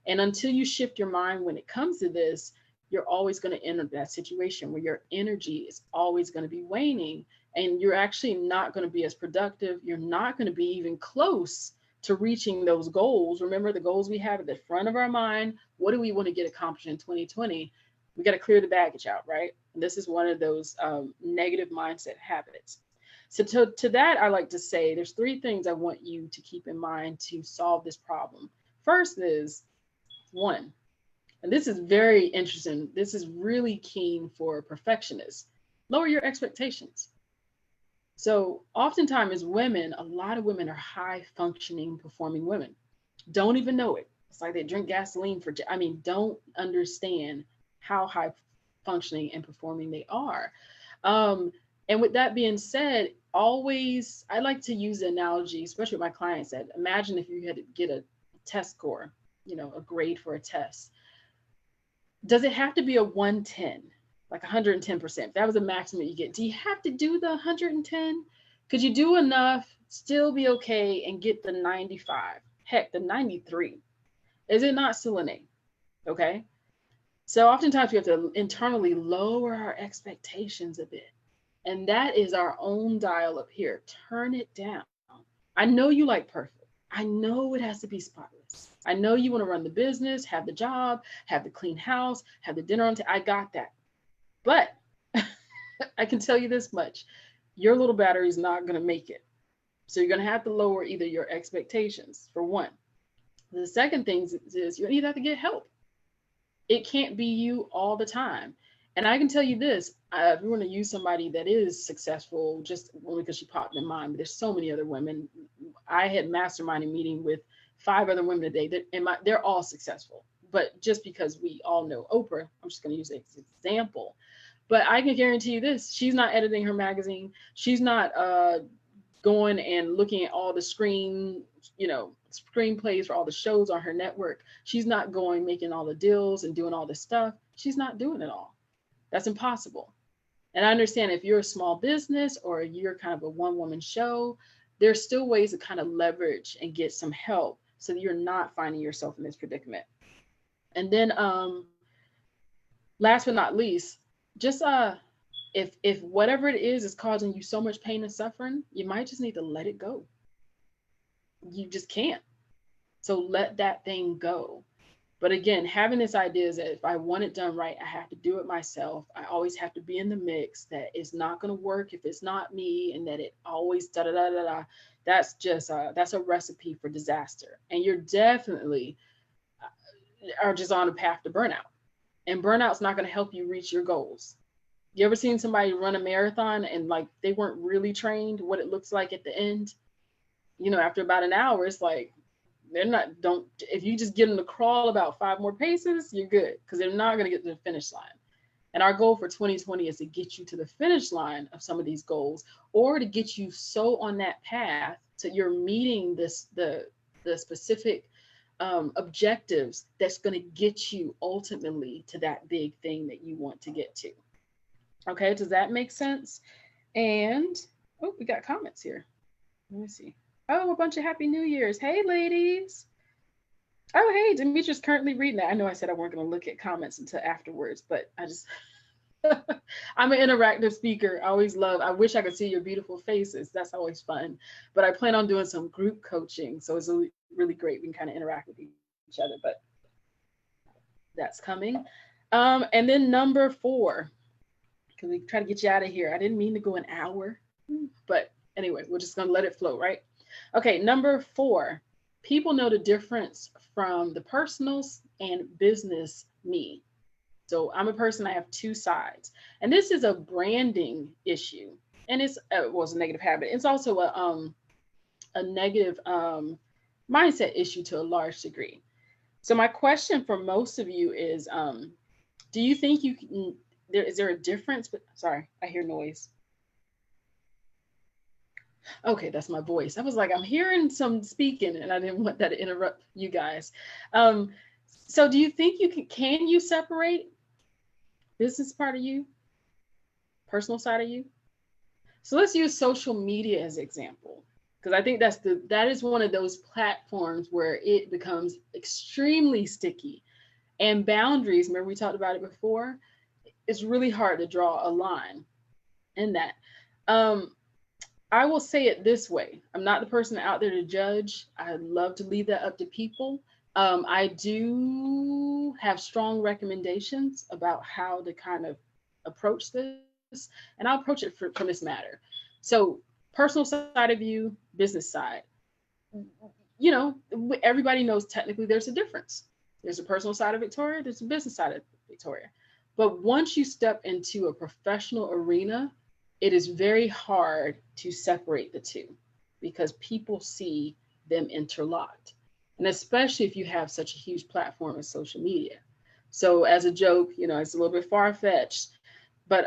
And until you shift your mind when it comes to this, you're always going to enter that situation where your energy is always going to be waning and you're actually not going to be as productive. You're not going to be even close to reaching those goals. Remember the goals we have at the front of our mind. What do we want to get accomplished in 2020? We got to clear the baggage out, right? And this is one of those negative mindset habits. So to that, I like to say there's 3 things I want you to keep in mind to solve this problem. First is, 1, and this is very interesting. This is really keen for perfectionists. Lower your expectations. So oftentimes as women, a lot of women are high functioning, performing women. Don't even know it. It's like they drink gasoline don't understand how high functioning and performing they are. And with that being said, always, I like to use the analogy, especially with my clients, that imagine if you had to get a test score, a grade for a test. Does it have to be a 110, like 110%? If that was the maximum you get, do you have to do the 110? Could you do enough, still be okay, and get the 95? Heck, the 93. Is it not still an A? Okay. So oftentimes we have to internally lower our expectations a bit. And that is our own dial up here. Turn it down. I know you like perfect. I know it has to be spotless. I know you want to run the business, have the job, have the clean house, have the dinner on time. I got that. But I can tell you this much. Your little battery is not going to make it. So you're going to have to lower either your expectations, for one. The second thing is you either have to get help. It can't be you all the time. And I can tell you this, if you want to use somebody that is successful, just only because she popped in mind, but there's so many other women. I had masterminding meeting with 5 other women today they're all successful. But just because we all know Oprah, I'm just going to use it as an example. But I can guarantee you this, she's not editing her magazine. She's not going and looking at all the screenplays for all the shows on her network. She's not going, making all the deals and doing all this stuff. She's not doing it all. That's impossible. And I understand if you're a small business or you're kind of a one-woman show, there's still ways to kind of leverage and get some help so that you're not finding yourself in this predicament. And then last but not least, just if whatever it is causing you so much pain and suffering, you might just need to let it go. You just can't. So let that thing go. But again, having this idea is that if I want it done right, I have to do it myself. I always have to be in the mix, that it's not going to work if it's not me, and that it always that's just that's a recipe for disaster. And you're definitely are just on a path to burnout. And burnout's not going to help you reach your goals. You ever seen somebody run a marathon and like they weren't really trained what it looks like at the end? You know, after about an hour, it's like they're not, don't, if you just get them to crawl about 5 more paces, you're good, because they're not going to get to the finish line. And our goal for 2020 is to get you to the finish line of some of these goals, or to get you so on that path to you're meeting the specific objectives that's going to get you ultimately to that big thing that you want to get to. Okay, does that make sense? And oh, we got comments here. Let me see. Oh, a bunch of Happy New Year's. Hey, ladies. Oh, hey, Demetrius currently reading that. I know I said I weren't going to look at comments until afterwards, but I just, I'm an interactive speaker. I wish I could see your beautiful faces. That's always fun. But I plan on doing some group coaching. So it's really great. We can kind of interact with each other, but that's coming. And then number 4, can we try to get you out of here? I didn't mean to go an hour, but anyway, we're just going to let it flow, right? Okay, number 4, people know the difference from the personal and business me. So I'm a person, I have 2 sides. And this is a branding issue. And it's a negative habit. It's also a negative mindset issue to a large degree. So my question for most of you is, do you think you can, is there a difference? But sorry, I hear noise. Okay, that's my voice. I was like, I'm hearing some speaking and I didn't want that to interrupt you guys. So do you think you can you separate business part of you, personal side of you? So let's use social media as an example, because I think that is one of those platforms where it becomes extremely sticky, and boundaries, remember we talked about it before, it's really hard to draw a line in that. I will say it this way. I'm not the person out there to judge. I love to leave that up to people. I do have strong recommendations about how to kind of approach this, and I'll approach it from this matter. So personal side of you, business side, you know, everybody knows technically there's a difference. There's a personal side of Victoria, there's a business side of Victoria. But once you step into a professional arena, it is very hard to separate the two because people see them interlocked. And especially if you have such a huge platform as social media. So as a joke, you know, it's a little bit far-fetched, but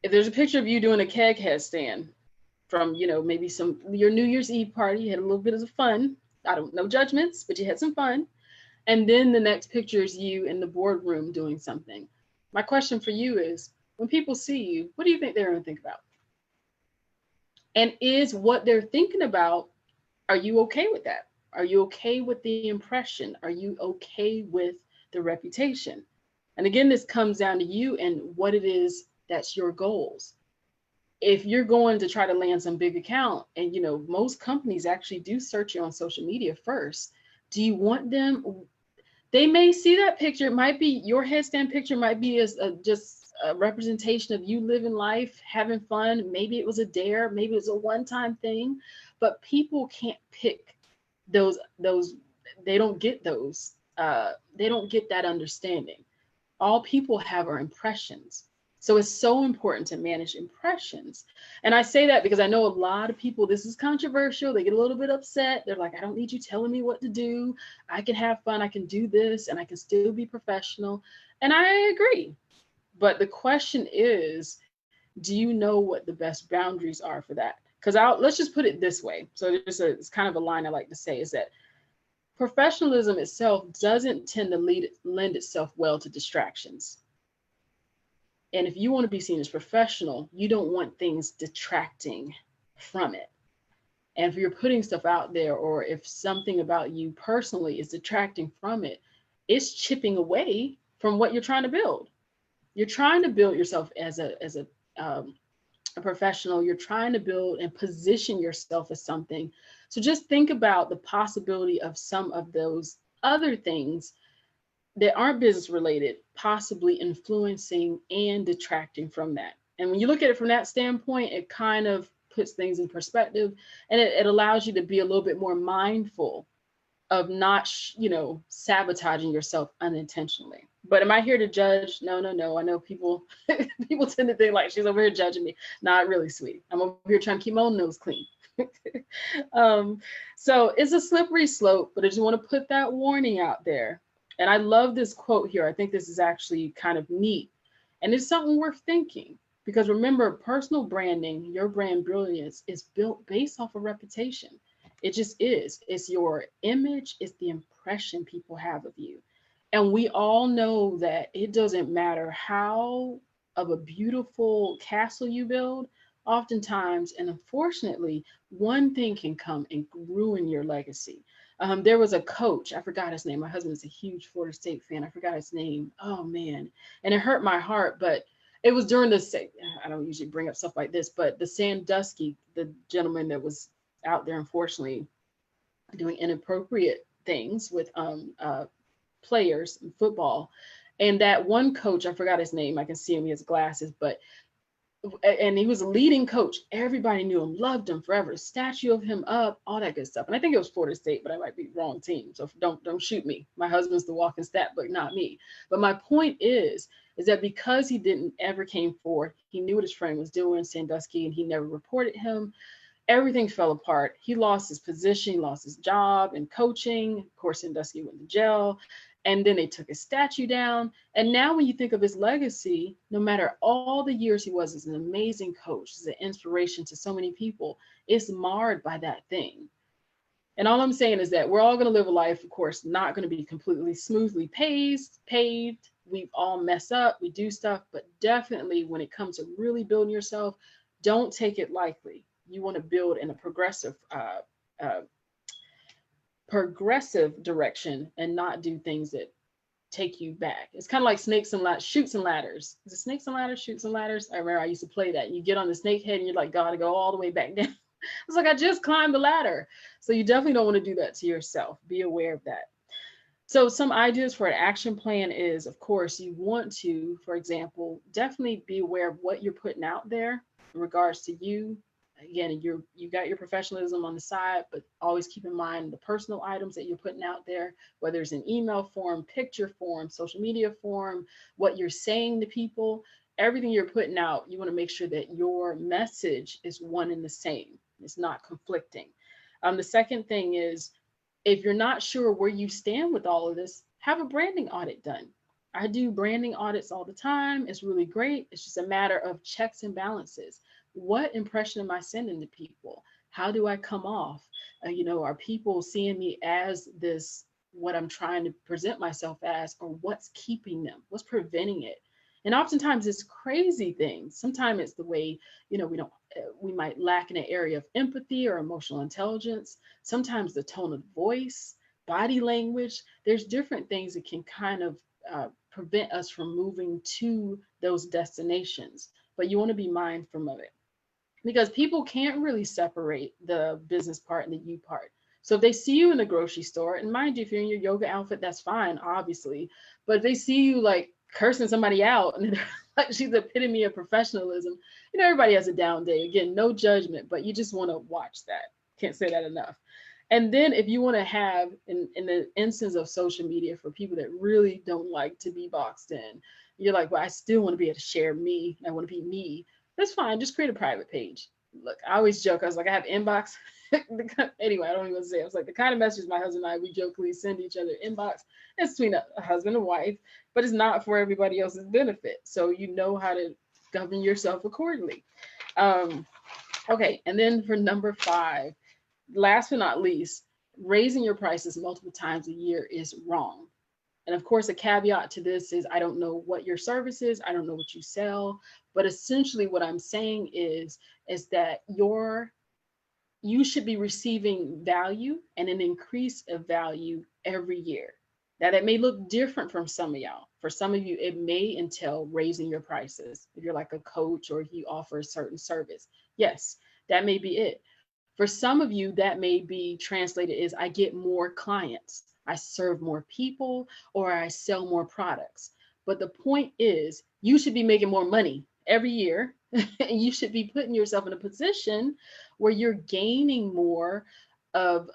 if there's a picture of you doing a keg headstand from, you know, maybe your New Year's Eve party, you had a little bit of fun. No judgments, but you had some fun. And then the next picture is you in the boardroom doing something. My question for you is, when people see you, what do you think they're going to think about? And is what they're thinking about, are you okay with that? Are you okay with the impression? Are you okay with the reputation? And again, this comes down to you and what it is that's your goals. If you're going to try to land some big account, and you know, most companies actually do search you on social media first. Do you want them? They may see that picture. It might be your headstand picture, might be just a representation of you living life, having fun. Maybe it was a dare, maybe it was a one-time thing, but people can't pick those, they don't get those, they don't get that understanding. All people have are impressions. So it's so important to manage impressions. And I say that because I know a lot of people, this is controversial. They get a little bit upset. They're like, I don't need you telling me what to do. I can have fun. I can do this and I can still be professional. And I agree. But the question is, do you know what the best boundaries are for that? Because let's just put it this way. So it's kind of a line I like to say is that professionalism itself doesn't tend to lend itself well to distractions. And if you want to be seen as professional, you don't want things detracting from it. And if you're putting stuff out there, or if something about you personally is detracting from it, it's chipping away from what you're trying to build. You're trying to build yourself as a professional. You're trying to build and position yourself as something. So just think about the possibility of some of those other things that aren't business related, possibly influencing and detracting from that. And when you look at it from that standpoint, it kind of puts things in perspective, and it allows you to be a little bit more mindful of not, sabotaging yourself unintentionally. But am I here to judge? No, no, no. I know people people tend to think like she's over here judging me. Not really, sweetie. I'm over here trying to keep my own nose clean. um, so it's a slippery slope, but I just want to put that warning out there. And I love this quote here. I think this is actually kind of neat. And it's something worth thinking. Because remember, personal branding, your brand brilliance is built based off of reputation. It just is. It's your image, it's the impression people have of you. And we all know that it doesn't matter how of a beautiful castle you build, oftentimes, and unfortunately, one thing can come and ruin your legacy. There was a coach, I forgot his name. My husband is a huge Florida State fan. I forgot his name. Oh, man. And it hurt my heart, but it was during the, I don't usually bring up stuff like this, but the Sandusky, the gentleman that was out there, unfortunately, doing inappropriate things with players in football. And that one coach, I forgot his name. I can see him, he has glasses, and he was a leading coach. Everybody knew him, loved him forever. Statue of him up, all that good stuff. And I think it was Florida State, but I might be wrong team. So don't shoot me. My husband's the walking stat book, not me. But my point is that because he didn't ever came forward, he knew what his friend was doing, Sandusky, and he never reported him. Everything fell apart. He lost his position, he lost his job in coaching. Of course, Sandusky went to jail. And then they took his statue down. And now when you think of his legacy, no matter all the years he was as an amazing coach, as an inspiration to so many people, it's marred by that thing. And all I'm saying is that we're all going to live a life, of course, not going to be completely smoothly paved. We all mess up, we do stuff, but definitely when it comes to really building yourself, don't take it lightly. You want to build in a progressive direction and not do things that take you back. It's kind of like snakes and shoots and ladders. Is it snakes and ladders, shoots and ladders? I remember I used to play that. You get on the snake head and you're like, gotta go all the way back down. It's like, I just climbed the ladder. So you definitely don't want to do that to yourself. Be aware of that. So some ideas for an action plan is, of course, you want to, for example, definitely be aware of what you're putting out there in regards to you. Again, you got your professionalism on the side, but always keep in mind the personal items that you're putting out there, whether it's an email form, picture form, social media form, what you're saying to people, everything you're putting out, you want to make sure that your message is one and the same. It's not conflicting. The second thing is, if you're not sure where you stand with all of this, have a branding audit done. I do branding audits all the time. It's really great. It's just a matter of checks and balances. What impression am I sending to people? How do I come off? Are people seeing me as this, what I'm trying to present myself as, or what's keeping them? What's preventing it? And oftentimes it's crazy things. Sometimes it's the way, we might lack in an area of empathy or emotional intelligence. Sometimes the tone of voice, body language, there's different things that can kind of prevent us from moving to those destinations. But you want to be mindful of it, because people can't really separate the business part and the you part. So if they see you in the grocery store, and mind you, if you're in your yoga outfit, that's fine, obviously. But if they see you like cursing somebody out and like she's the epitome of professionalism, everybody has a down day. Again, no judgment, but you just want to watch that. Can't say that enough. And then if you want to have, in the instance of social media, for people that really don't like to be boxed in, you're like, well, I still want to be able to share me. I want to be me. That's fine. Just create a private page. Look, I always joke. I was like, I have inbox. Anyway, I don't even say it. I was like, the kind of messages my husband and I, we jokingly send each other inbox. It's between a husband and wife, but it's not for everybody else's benefit. So you know how to govern yourself accordingly. Okay. And then for number 5, last but not least, raising your prices multiple times a year is wrong. And of course, a caveat to this is I don't know what your service is. I don't know what you sell. But essentially what I'm saying is that you should be receiving value and an increase of value every year. Now, that may look different from some of y'all. For some of you, it may entail raising your prices. If you're like a coach or you offer a certain service, yes, that may be it. For some of you, that may be translated as I get more clients, I serve more people, or I sell more products. But the point is, you should be making more money every year You should be putting yourself in a position where you're gaining more of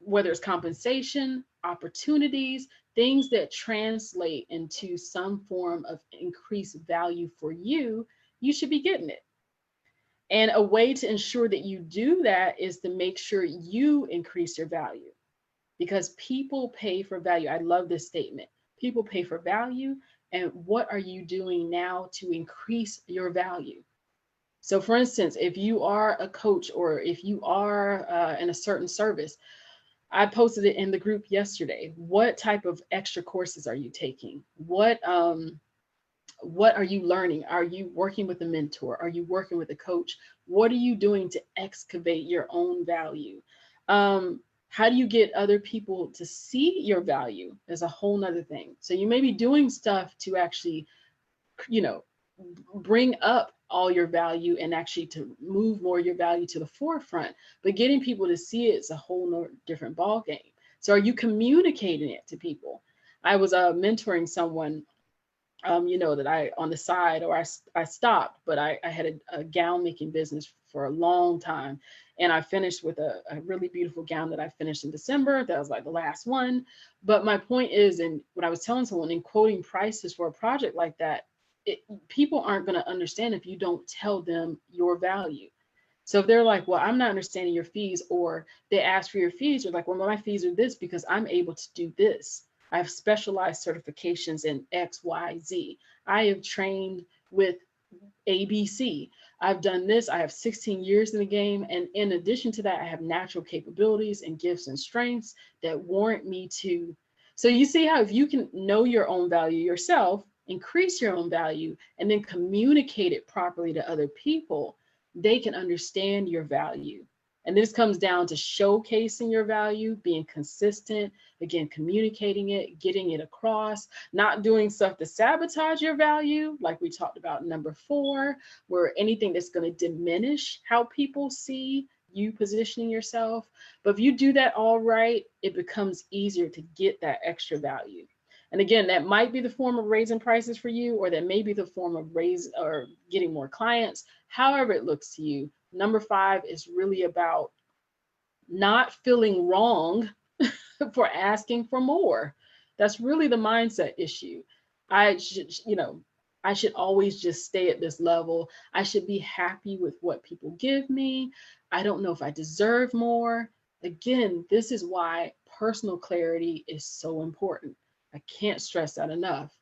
whether it's compensation, opportunities, things that translate into some form of increased value for you. You should be getting it. And a way to ensure that you do that is to make sure you increase your value, because people pay for value. I love this statement. People pay for value. And what are you doing now to increase your value? So, for instance, if you are a coach or if you are in a certain service, I posted it in the group yesterday. What type of extra courses are you taking? What are you learning? Are you working with a mentor? Are you working with a coach? What are you doing to excavate your own value? How do you get other people to see your value? Is a whole nother thing. So you may be doing stuff to actually, you know, bring up all your value and actually to move more of your value to the forefront, but getting people to see it is a whole different ball game. So are you communicating it to people? I was mentoring someone, that I on the side, or I stopped, but I had a gown making business for a long time. And I finished with a really beautiful gown that I finished in December. That was like the last one. But my point is, and what I was telling someone in quoting prices for a project like that, people aren't going to understand if you don't tell them your value. So if they're like, well, I'm not understanding your fees, or they ask for your fees, you're like, well, my fees are this because I'm able to do this. I have specialized certifications in X, Y, Z. I have trained with ABC. I've done this. I have 16 years in the game. And in addition to that, I have natural capabilities and gifts and strengths that warrant me to. So you see how if you can know your own value yourself, increase your own value, and then communicate it properly to other people, they can understand your value. And this comes down to showcasing your value, being consistent, again, communicating it, getting it across, not doing stuff to sabotage your value, like we talked about in number 4, where anything that's going to diminish how people see you positioning yourself. But if you do that all right, it becomes easier to get that extra value. And again, that might be the form of raising prices for you, or that may be the form of raise or getting more clients. However it looks to you. Number 5 is really about not feeling wrong for asking for more. That's really the mindset issue. I should, I should always just stay at this level. I should be happy with what people give me. I don't know if I deserve more. Again, this is why personal clarity is so important. I can't stress that enough.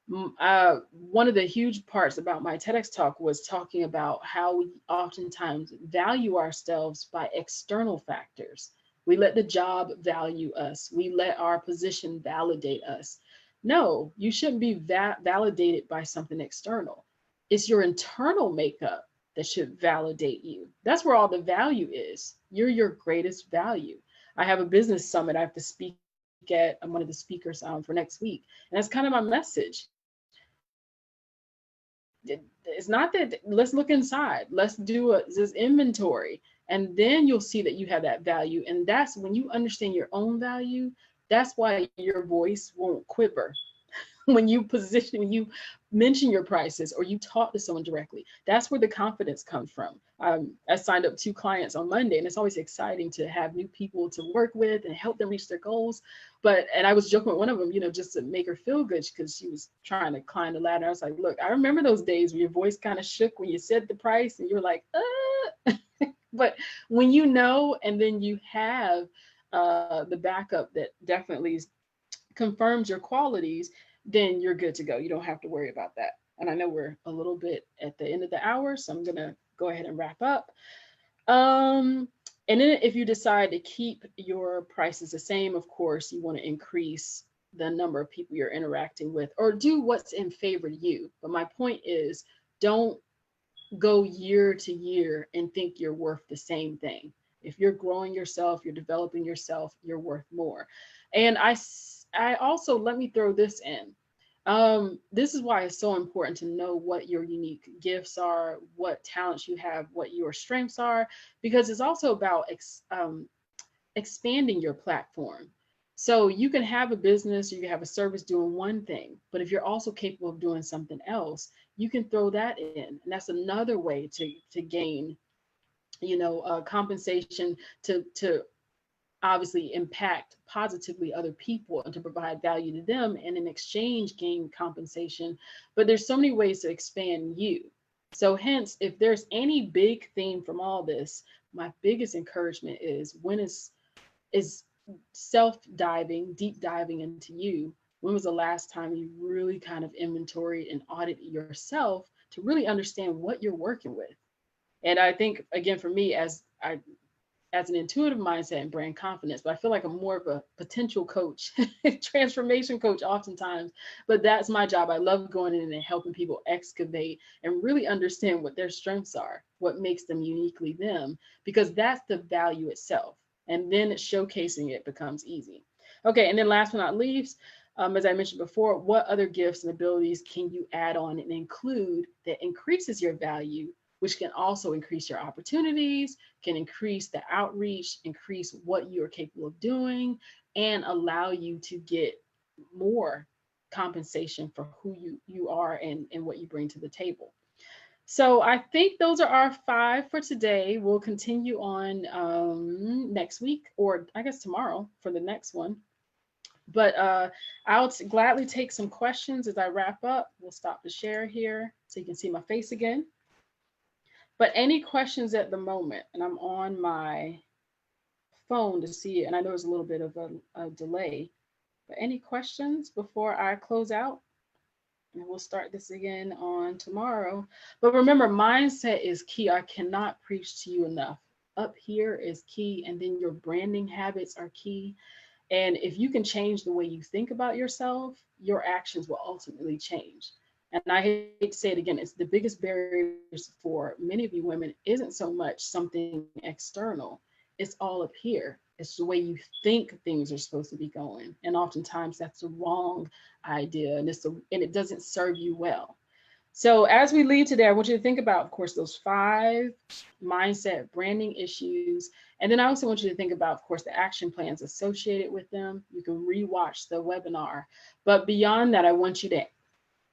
One of the huge parts about my TEDx talk was talking about how we oftentimes value ourselves by external factors. We let the job value us. We let our position validate us. No, you shouldn't be validated by something external. It's your internal makeup that should validate you. That's where all the value is. You're your greatest value. I have a business summit I have to speak at. I'm one of the speakers for next week. And that's kind of my message. It's not that, let's look inside, let's do this inventory, and then you'll see that you have that value. And that's when you understand your own value, that's why your voice won't quiver when you mention your prices or you talk to someone directly. That's where the confidence comes from. I signed up 2 clients on Monday, and it's always exciting to have new people to work with and help them reach their goals. And I was joking with one of them, just to make her feel good, because she was trying to climb the ladder. I was like, look, I remember those days where your voice kind of shook when you said the price and you're like, but when you know, and then you have the backup that definitely confirms your qualities, then you're good to go. You don't have to worry about that. And I know we're a little bit at the end of the hour, so I'm going to go ahead and wrap up. And then if you decide to keep your prices the same, of course, you want to increase the number of people you're interacting with, or do what's in favor to you. But my point is, don't go year to year and think you're worth the same thing. If you're growing yourself, you're developing yourself, you're worth more. And I also, let me throw this in. This is why it's so important to know what your unique gifts are, what talents you have, what your strengths are, because it's also about expanding your platform. So you can have a business, you can have a service doing one thing, but if you're also capable of doing something else, you can throw that in. And that's another way to gain, compensation to obviously impact positively other people and to provide value to them and in exchange gain compensation. But there's so many ways to expand you. So hence, if there's any big theme from all this, my biggest encouragement is is self diving, deep diving into you. When was the last time you really kind of inventory and audit yourself to really understand what you're working with? And I think again for me, as an intuitive mindset and brand confidence, but I feel like I'm more of a potential coach, transformation coach oftentimes. But that's my job. I love going in and helping people excavate and really understand what their strengths are, what makes them uniquely them, because that's the value itself. And then showcasing it becomes easy. Okay, and then last but not least, as I mentioned before, what other gifts and abilities can you add on and include that increases your value, which can also increase your opportunities, can increase the outreach, increase what you are capable of doing, and allow you to get more compensation for who you are and what you bring to the table. So I think those are our 5 for today. We'll continue on next week, or I guess tomorrow for the next one. But I'll gladly take some questions as I wrap up. We'll stop the share here so you can see my face again. But any questions at the moment, and I'm on my phone to see it, and I know there's a little bit of a delay, but any questions before I close out? And we'll start this again on tomorrow. But remember, mindset is key. I cannot preach to you enough. Up here is key, and then your branding habits are key. And if you can change the way you think about yourself, your actions will ultimately change. And I hate to say it again, it's the biggest barriers for many of you women isn't so much something external. It's all up here. It's the way you think things are supposed to be going. And oftentimes that's the wrong idea and it doesn't serve you well. So as we leave today, I want you to think about, of course, those 5 mindset branding issues. And then I also want you to think about, of course, the action plans associated with them. You can rewatch the webinar. But beyond that, I want you to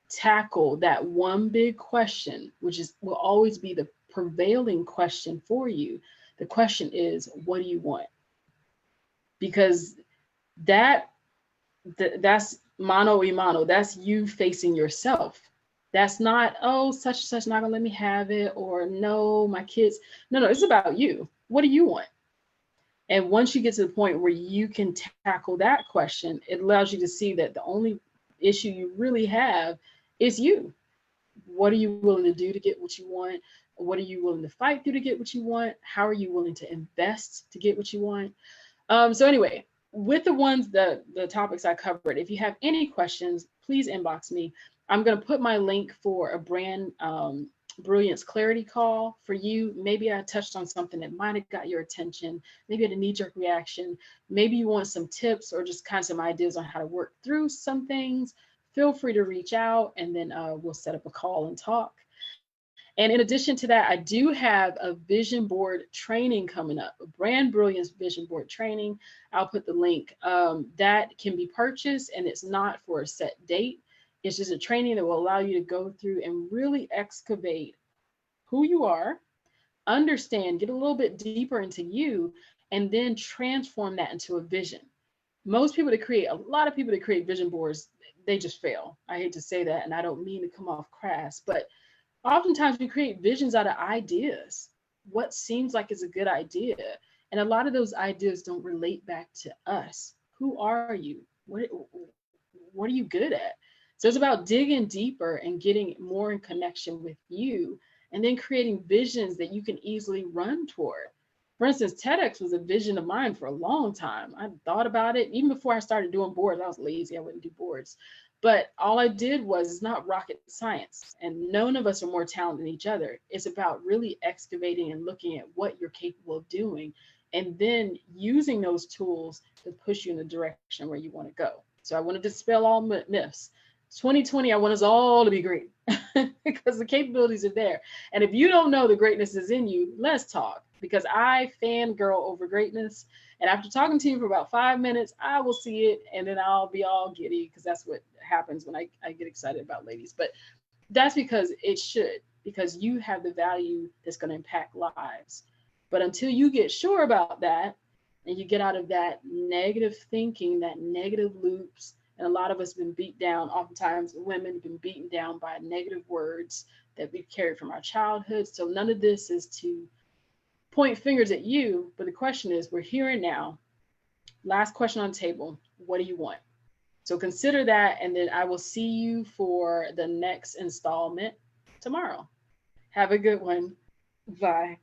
tackle that one big question, which will always be the prevailing question for you. The question is, what do you want? Because that's mano y mano. That's you facing yourself. That's not, oh, such and such not gonna let me have it, or no, my kids. No, it's about you. What do you want? And once you get to the point where you can tackle that question, it allows you to see that the only issue you really have is you. What are you willing to do to get what you want? What are you willing to fight through to get what you want? How are you willing to invest to get what you want? So anyway, with the topics I covered, if you have any questions, please inbox me. I'm going to put my link for a brand brilliance clarity call for you. Maybe I touched on something that might have got your attention. Maybe you had a knee-jerk reaction. Maybe you want some tips or just kind of some ideas on how to work through some things. Feel free to reach out, and then we'll set up a call and talk. And in addition to that, I do have a vision board training coming up, a brand brilliance vision board training. I'll put the link. That can be purchased, and it's not for a set date. It's just a training that will allow you to go through and really excavate who you are, understand, get a little bit deeper into you, and then transform that into a vision. A lot of people that create vision boards, they just fail. I hate to say that, and I don't mean to come off crass, but oftentimes we create visions out of ideas, what seems like is a good idea. And a lot of those ideas don't relate back to us. Who are you? What are you good at? So it's about digging deeper and getting more in connection with you, and then creating visions that you can easily run toward. For instance, TEDx was a vision of mine for a long time. I thought about it even before I started doing boards. I was lazy. I wouldn't do boards. But all I did was, it's not rocket science, and none of us are more talented than each other. It's about really excavating and looking at what you're capable of doing, and then using those tools to push you in the direction where you want to go. So I want to dispel all myths. 2020, I want us all to be great because the capabilities are there. And if you don't know the greatness is in you, let's talk, because I fangirl over greatness. And after talking to you for about 5 minutes, I will see it and then I'll be all giddy because that's what happens when I get excited about ladies. But that's because it should, because you have the value that's going to impact lives. But until you get sure about that and you get out of that negative thinking, that negative loops, and a lot of us have been beat down, oftentimes women have been beaten down by negative words that we carried from our childhood. So none of this is to point fingers at you, but the question is, we're here and now. Last question on the table. What do you want? So consider that, and then I will see you for the next installment tomorrow. Have a good one. Bye.